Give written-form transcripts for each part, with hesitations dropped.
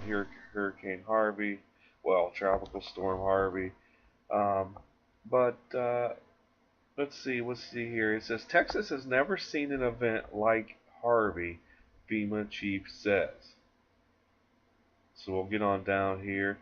Hurricane Harvey, well, Tropical Storm Harvey. Um, but let's see here. It says Texas has never seen an event like Harvey, FEMA chief says. So we'll get on down here.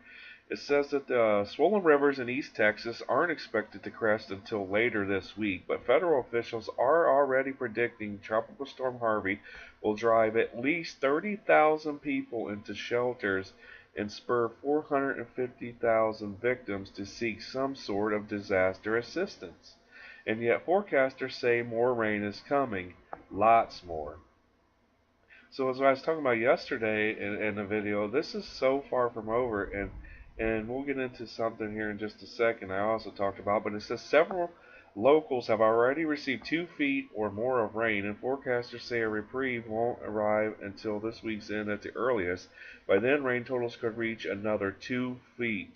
It says that the swollen rivers in East Texas aren't expected to crest until later this week, but federal officials are already predicting Tropical Storm Harvey will drive at least 30,000 people into shelters and spur 450,000 victims to seek some sort of disaster assistance. And yet forecasters say more rain is coming, lots more. So as I was talking about yesterday in the video, this is so far from over, and we'll get into something here in just a second. I also talked about, but it says several locals have already received 2 feet or more of rain, and forecasters say a reprieve won't arrive until this week's end at the earliest. By then, rain totals could reach another 2 feet,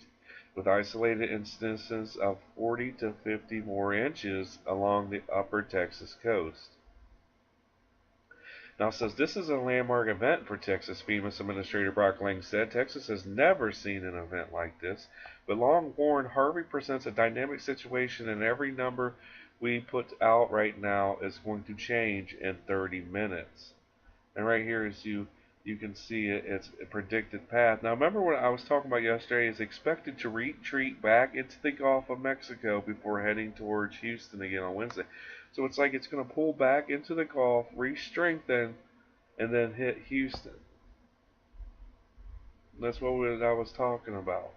with isolated instances of 40 to 50 more inches along the upper Texas coast. Now it says this is a landmark event for Texas. FEMA Administrator Brock Lang said Texas has never seen an event like this, but Long warned Harvey presents a dynamic situation, and every number we put out right now is going to change in 30 minutes. And right here is you can see it's a predicted path. Now remember what I was talking about yesterday is expected to retreat back into the Gulf of Mexico before heading towards Houston again on Wednesday. So it's like it's going to pull back into the Gulf, re-strengthen, and then hit Houston. That's what I was talking about.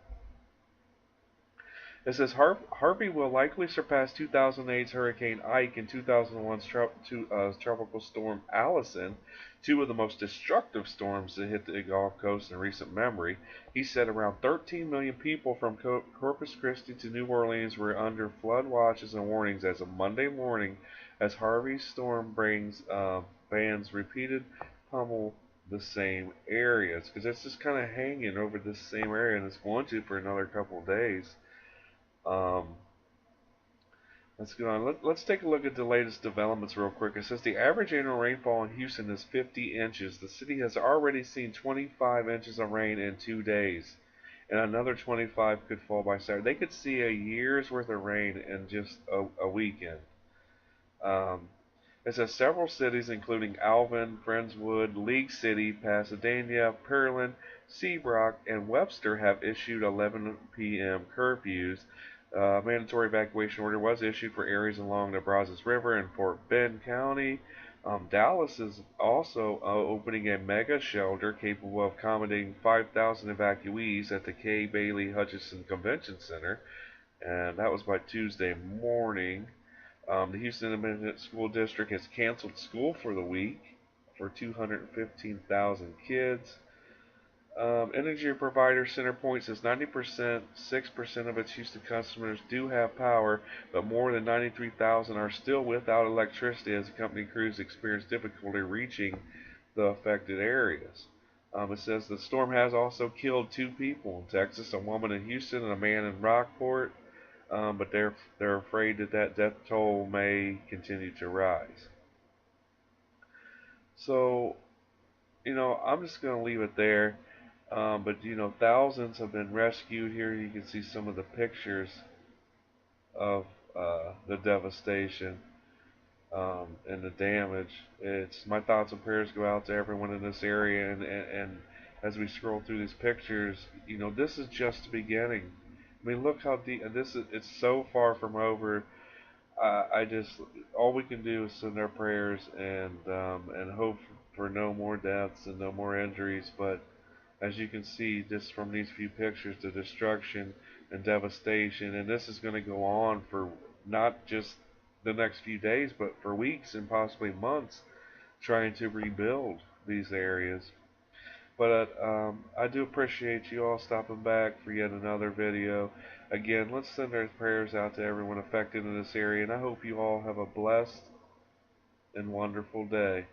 It says Harvey will likely surpass 2008's Hurricane Ike and 2001's Tropical Storm Allison, two of the most destructive storms that hit the Gulf Coast in recent memory. He said around 13 million people from Corpus Christi to New Orleans were under flood watches and warnings as of Monday morning as Harvey's storm bands repeated pummel the same areas, because it's just kind of hanging over this same area, and it's going to for another couple of days. Um, let's go on. Let's take a look at the latest developments real quick. It says the average annual rainfall in Houston is 50 inches. The city has already seen 25 inches of rain in 2 days, and another 25 could fall by Saturday. They could see a year's worth of rain in just a weekend. It says several cities, including Alvin, Friendswood, League City, Pasadena, Pearland, Seabrook, and Webster, have issued 11 p.m. curfews. Mandatory evacuation order was issued for areas along the Brazos River in Fort Bend County. Dallas is also opening a mega shelter capable of accommodating 5,000 evacuees at the Kay Bailey Hutchinson Convention Center, and that was by Tuesday morning. The Houston Independent School District has canceled school for the week for 215,000 kids. Energy provider CenterPoint says 6% of its Houston customers do have power, but more than 93,000 are still without electricity as the company crews experience difficulty reaching the affected areas. It says the storm has also killed 2 people in Texas, a woman in Houston and a man in Rockport, but they're afraid that death toll may continue to rise. So, I'm just going to leave it there. But thousands have been rescued here. You can see some of the pictures of the devastation and the damage. It's my thoughts and prayers go out to everyone in this area. And as we scroll through these pictures, this is just the beginning. I mean, look how deep. And it's so far from over. All we can do is send our prayers and hope for no more deaths and no more injuries. But as you can see just from these few pictures, the destruction and devastation, and this is going to go on for not just the next few days, but for weeks and possibly months, trying to rebuild these areas. But I do appreciate you all stopping back for yet another video. Again, let's send our prayers out to everyone affected in this area, and I hope you all have a blessed and wonderful day.